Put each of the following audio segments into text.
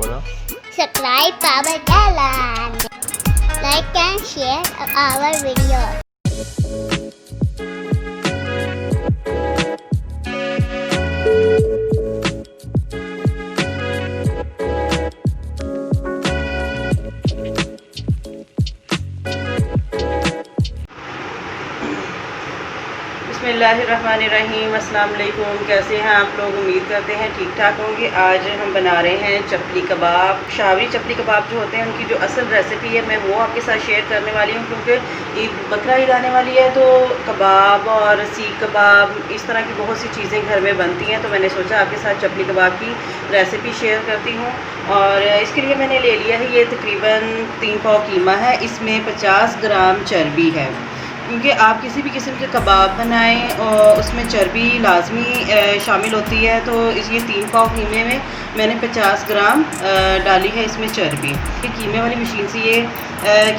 बोलो। Subscribe our channel. Like and share our video. बिस्मिल्लाहिर्रहमानिर्रहीम। अस्सलाम वालेकुम। कैसे हैं आप लोग? उम्मीद करते हैं ठीक ठाक होंगे। आज हम बना रहे हैं चपली कबाब। शावरी चपली कबाब जो होते हैं उनकी जो असल रेसिपी है मैं वो आपके साथ शेयर करने वाली हूँ, क्योंकि बकरा ईद आने वाली है तो कबाब और सीख कबाब इस तरह की बहुत सी चीज़ें घर में बनती हैं, तो मैंने सोचा आपके साथ चपली कबाब की रेसिपी शेयर करती हूँ। और इसके लिए मैंने ले लिया है ये तकरीबन 3 पाव कीमा है। इसमें 50 ग्राम चर्बी है, क्योंकि आप किसी भी किस्म के कबाब बनाएं और उसमें चर्बी लाजमी शामिल होती है। तो ये 3 पाव कीमे में मैंने 50 ग्राम डाली है इसमें चर्बी। ये कीमे वाली मशीन से ये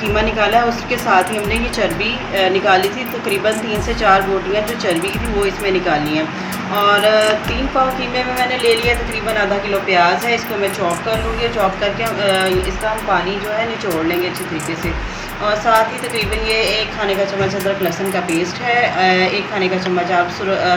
कीमा निकाला है, उसके साथ ही हमने ये चर्बी निकाली थी। तकरीबन 3 से 4 बोटियाँ जो चर्बी की थी वो इसमें निकाली हैं। और 3 पाव कीमे में मैंने ले लिया तकरीबन आधा किलो प्याज है। इसको मैं चॉप कर लूँगी। चॉप करके इसका हम पानी जो है निचोड़ लेंगे अच्छी तरीके से। और साथ ही तकरीबन ये 1 खाने का चम्मच अदरक लहसुन का पेस्ट है। 1 खाने का चम्मच आप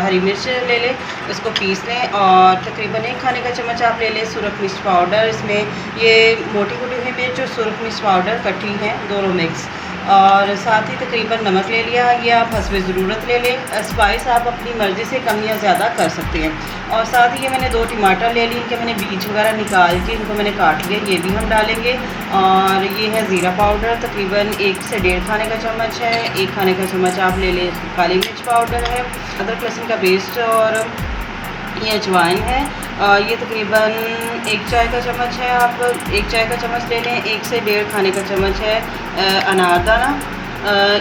हरी मिर्च ले लें, उसको पीस लें। और तकरीबन 1 खाने का चम्मच आप ले लें सुरख मिर्च पाउडर। इसमें ये मोटी कुटी हुई मिर्च और सुरख मिर्च पाउडर कटी हैं, दोनों मिक्स। और साथ ही तकरीबन नमक ले लिया। ये आप हस्बे ज़रूरत ले लें। स्पाइस आप अपनी मर्ज़ी से कम या ज़्यादा कर सकते हैं। और साथ ही ये मैंने 2 टमाटर ले लिए, इनके मैंने बीज वगैरह निकाल के इनको मैंने काट लिया, ये भी हम डालेंगे। और ये है ज़ीरा पाउडर, तकरीबन 1 से 1.5 खाने का चम्मच है। 1 खाने का चम्मच आप ले लें काली मिर्च पाउडर है। अदरक लहसुन का पेस्ट और ये अजवाइन है। ये तकरीबन 1 चाय का चम्मच है। आप 1 चाय का चम्मच ले लें। 1 से 1.5 खाने का चम्मच है अनारदाना,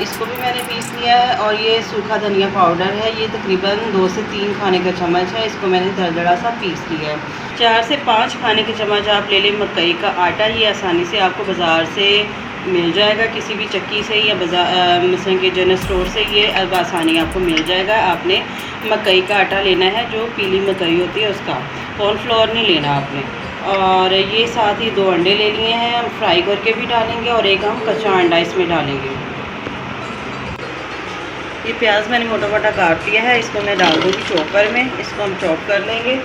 इसको भी मैंने पीस लिया है। और ये सूखा धनिया पाउडर है, ये तकरीबन 2 से 3 खाने का चम्मच है। इसको मैंने दरदरा सा पीस लिया है। 4 से 5 खाने के चम्मच आप ले लें मकई का आटा। ये आसानी से आपको बाज़ार से मिल जाएगा, किसी भी चक्की से या बाज़ार मिसल के जनरल स्टोर से ये आसानी आपको मिल जाएगा। आपने मकई का आटा लेना है, जो पीली मकई होती है उसका, कॉर्नफ्लोर नहीं लेना आपने। और ये साथ ही 2 अंडे ले लिए हैं, हम फ्राई करके भी डालेंगे और एक हम कच्चा अंडा इसमें डालेंगे। ये प्याज मैंने मोटा मोटा काट लिया है, इसको मैं डाल दूँगी चॉपर में। इसको हम चॉप कर लेंगे।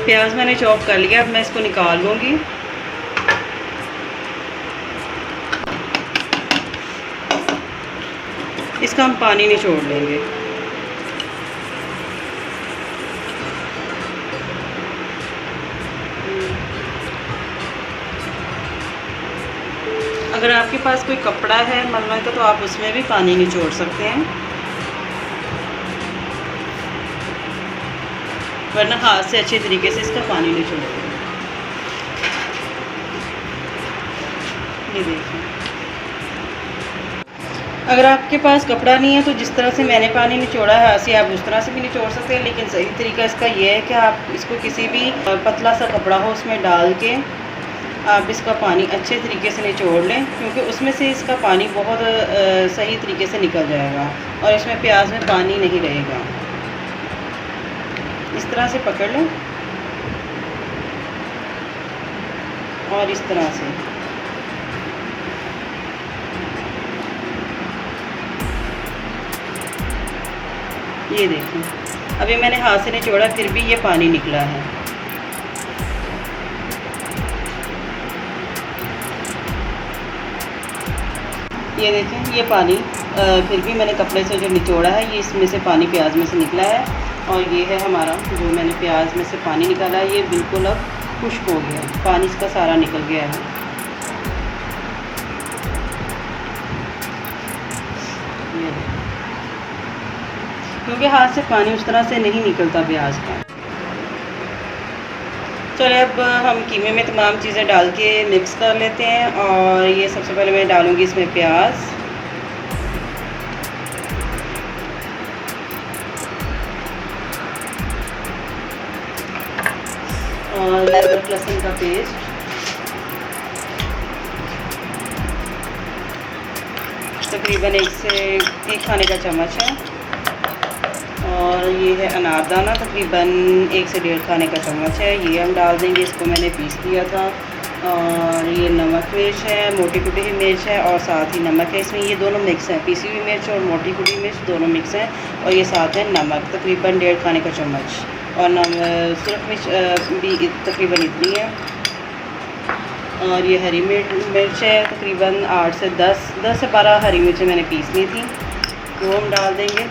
प्याज मैंने चॉप कर लिया, अब मैं इसको निकाल लूँगी। इसका हम पानी निचोड़ लेंगे। अगर आपके पास कोई कपड़ा है मलमल का तो आप उसमें भी पानी निचोड़ सकते हैं, वरना हाथ से अच्छे तरीके से इसका पानी निचोड़ेंगे। ये देखिए, अगर आपके पास कपड़ा नहीं है तो जिस तरह से मैंने पानी निचोड़ा है हाथ से आप उस तरह से भी निचोड़ सकते हैं। लेकिन सही तरीका इसका ये है कि आप इसको किसी भी पतला सा कपड़ा हो उसमें डाल के आप इसका पानी अच्छे तरीके से निचोड़ लें, क्योंकि उसमें से इसका पानी बहुत सही तरीके से निकल जाएगा और इसमें प्याज में पानी नहीं रहेगा। इस तरह से पकड़ लें और इस तरह से ये देखें। अभी मैंने हाथ से निचोड़ा फिर भी ये पानी निकला है। ये देखें, ये पानी फिर भी मैंने कपड़े से जो निचोड़ा है ये इसमें से पानी प्याज में से निकला है। और ये है हमारा जो मैंने प्याज में से पानी निकाला है, ये बिल्कुल अब खुश्क हो गया, पानी इसका सारा निकल गया है। क्योंकि हाथ से पानी उस तरह से नहीं निकलता प्याज का। चलिए अब हम कीमे में तमाम चीज़ें डाल के मिक्स कर लेते हैं। और ये सबसे पहले मैं डालूँगी इसमें प्याज, और अदरक लहसुन का पेस्ट, तकरीबन 1 खाने का चम्मच है। और ये है अनारदाना, तकरीबन 1 से 1.5 खाने का चम्मच है, ये हम डाल देंगे। इसको मैंने पीस लिया था। और ये नमक मिर्च है, मोटी कुटी हुई मिर्च है और साथ ही नमक है इसमें। ये दोनों मिक्स हैं, पीसी हुई मिर्च और मोटी कुटी मिर्च दोनों मिक्स हैं। और ये साथ है नमक, तकरीबन 1.5 खाने का चम्मच। और सुरख मिर्च भी तकरीबन इतनी है। और ये हरी मिर्च है, तकरीबन 8 से 10 से 12 हरी मिर्चें मैंने पीस ली थी, वो हम डाल देंगे।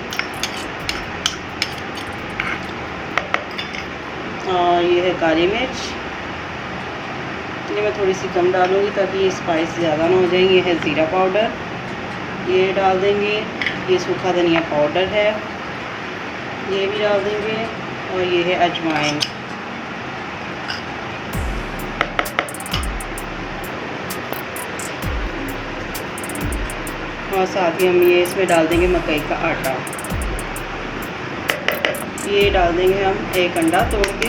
और ये है काली मिर्च, ये मैं थोड़ी सी कम डालूँगी ताकि ये स्पाइस ज़्यादा ना हो जाए। ये है ज़ीरा पाउडर, ये डाल देंगे। ये सूखा धनिया पाउडर है, ये भी डाल देंगे। और ये है अजवाइन। और साथ ही हम ये इसमें डाल देंगे मकई का आटा। ये डाल देंगे हम 1 अंडा तोड़ के।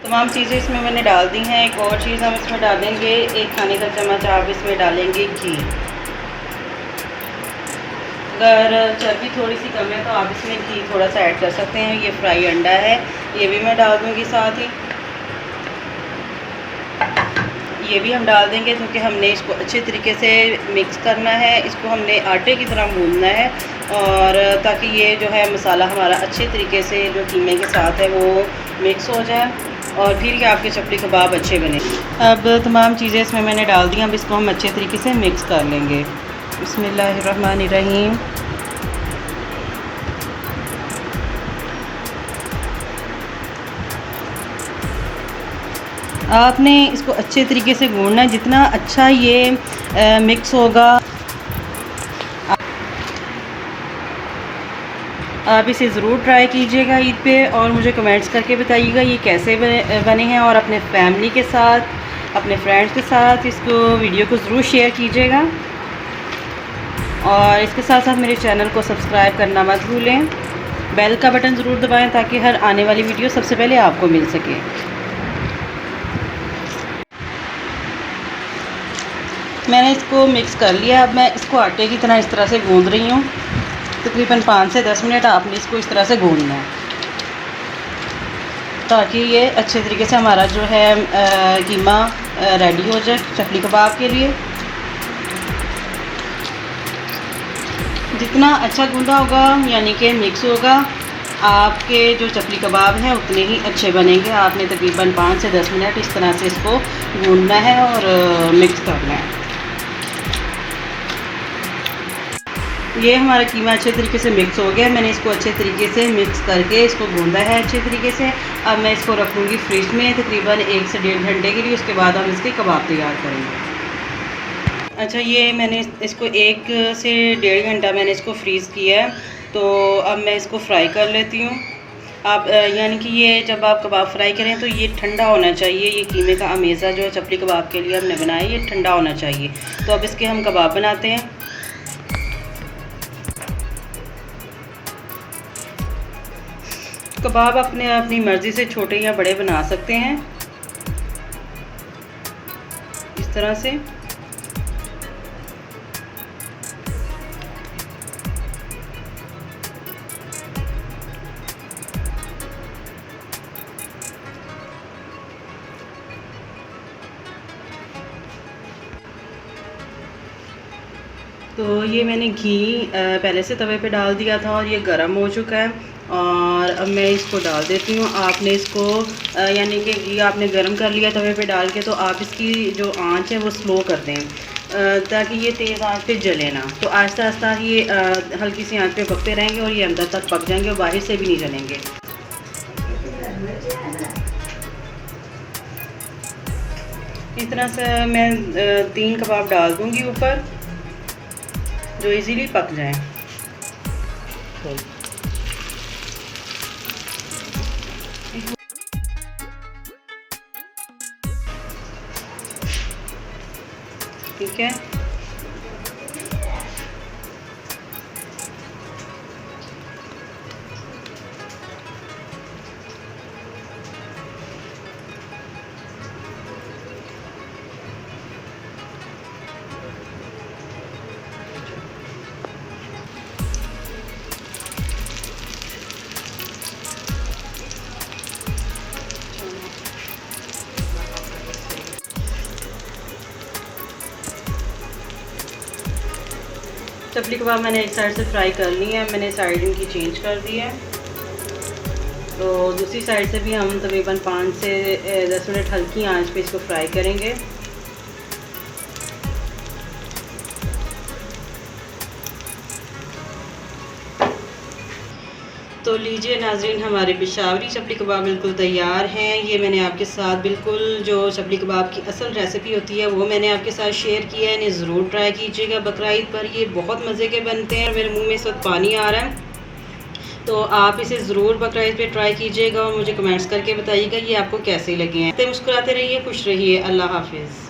तमाम चीज़ें इसमें मैंने डाल दी हैं। एक और चीज़ हम इसमें डालेंगे, 1 खाने का चम्मच आप इसमें डालेंगे घी। अगर चर्बी थोड़ी सी कम है तो आप इसमें घी थोड़ा सा ऐड कर सकते हैं। ये फ्राई अंडा है, ये भी मैं डाल दूँगी साथ ही। ये भी हम डाल देंगे क्योंकि हमने इसको अच्छे तरीके से मिक्स करना है। इसको हमने आटे की तरह गूंदना है और ताकि ये जो है मसाला हमारा अच्छे तरीके से जो कीमे के साथ है वो मिक्स हो जाए और फिर ये आपके चपली कबाब अच्छे बने। अब तमाम चीज़ें इसमें मैंने डाल दी। अब इसको हम अच्छे तरीके से मिक्स कर लेंगे। बिस्मिल्लाहिर्रहमानिर्रहीम। आपने इसको अच्छे तरीके से गूंदना है। जितना अच्छा ये मिक्स होगा, आप इसे ज़रूर ट्राई कीजिएगा ईद पे और मुझे कमेंट्स करके बताइएगा ये कैसे बने हैं। और अपने फैमिली के साथ, अपने फ्रेंड्स के साथ इसको वीडियो को ज़रूर शेयर कीजिएगा। और इसके साथ साथ मेरे चैनल को सब्सक्राइब करना मत भूलें। बेल का बटन ज़रूर दबाएं ताकि हर आने वाली वीडियो सबसे पहले आपको मिल सके। मैंने इसको मिक्स कर लिया। अब मैं इसको आटे की तरह इस तरह से गूंद रही हूँ। तकरीबन 5 से 10 मिनट आपने इसको इस तरह से गूंदना है ताकि ये अच्छे तरीके से हमारा जो है कीमा रेडी हो जाए चपली कबाब के लिए। जितना अच्छा गूंदा होगा यानी कि मिक्स होगा, आपके जो चपली कबाब हैं उतने ही अच्छे बनेंगे। आपने तकरीबन 5 से 10 मिनट इस तरह से इसको गूंदना है और मिक्स करना है। ये हमारा कीमा अच्छे तरीके से मिक्स हो गया। मैंने इसको अच्छे तरीके से मिक्स करके इसको गूंदा है अच्छे तरीके से। अब मैं इसको रखूँगी फ्रिज में तकरीबन 1 से 1.5 घंटे के लिए। उसके बाद हम इसके कबाब तैयार करेंगे। अच्छा, ये मैंने इसको 1 से 1.5 घंटा मैंने इसको फ्रीज़ किया है। तो अब मैं इसको फ्राई कर लेती हूँ। आप यानी कि ये जब आप कबाब फ्राई करें तो ये ठंडा होना चाहिए। ये कीमे का अमेज़ा जो चपली कबाब के लिए हमने बनाया ये ठंडा होना चाहिए। तो अब इसके हम कबाब बनाते हैं। कबाब अपनी मर्ज़ी से छोटे या बड़े बना सकते हैं इस तरह से। तो ये मैंने घी पहले से तवे पे डाल दिया था और ये गर्म हो चुका है। और अब मैं इसको डाल देती हूँ। आपने इसको यानी कि घी आपने गर्म कर लिया तवे पे डाल के, तो आप इसकी जो आंच है वो स्लो कर दें ताकि ये तेज़ आंच पे जले ना। तो आहिस्ता आहिस्ता ये हल्की सी आंच पे पकते रहेंगे और ये अंदर तक पक जाएंगे और बाहर से भी नहीं जलेंगे। इस तरह से मैं 3 कबाब डाल दूँगी ऊपर जो इजीली पक जाएं। ठीक है, चपली कबाब मैंने एक साइड से फ्राई कर ली है, मैंने साइड इनकी चेंज कर दी है। तो दूसरी साइड से भी हम तकरीबन 5 से 10 मिनट हल्की आंच पे इसको फ्राई करेंगे। तो लीजिए नाजरीन, हमारे पेशावरी चपली कबाब बिल्कुल तैयार हैं। ये मैंने आपके साथ बिल्कुल जो चपली कबाब की असल रेसिपी होती है वो मैंने आपके साथ शेयर किया है। इन्हें ज़रूर ट्राई कीजिएगा बकरीद पर, ये बहुत मज़े के बनते हैं। मेरे मुंह में इस वक्त पानी आ रहा है, तो आप इसे ज़रूर बकरीद पे ट्राई कीजिएगा और मुझे कमेंट्स करके बताइएगा ये आपको कैसे लगे हैं। तो मुस्कुराते रहिए, खुश रहिए। अल्लाह हाफिज़।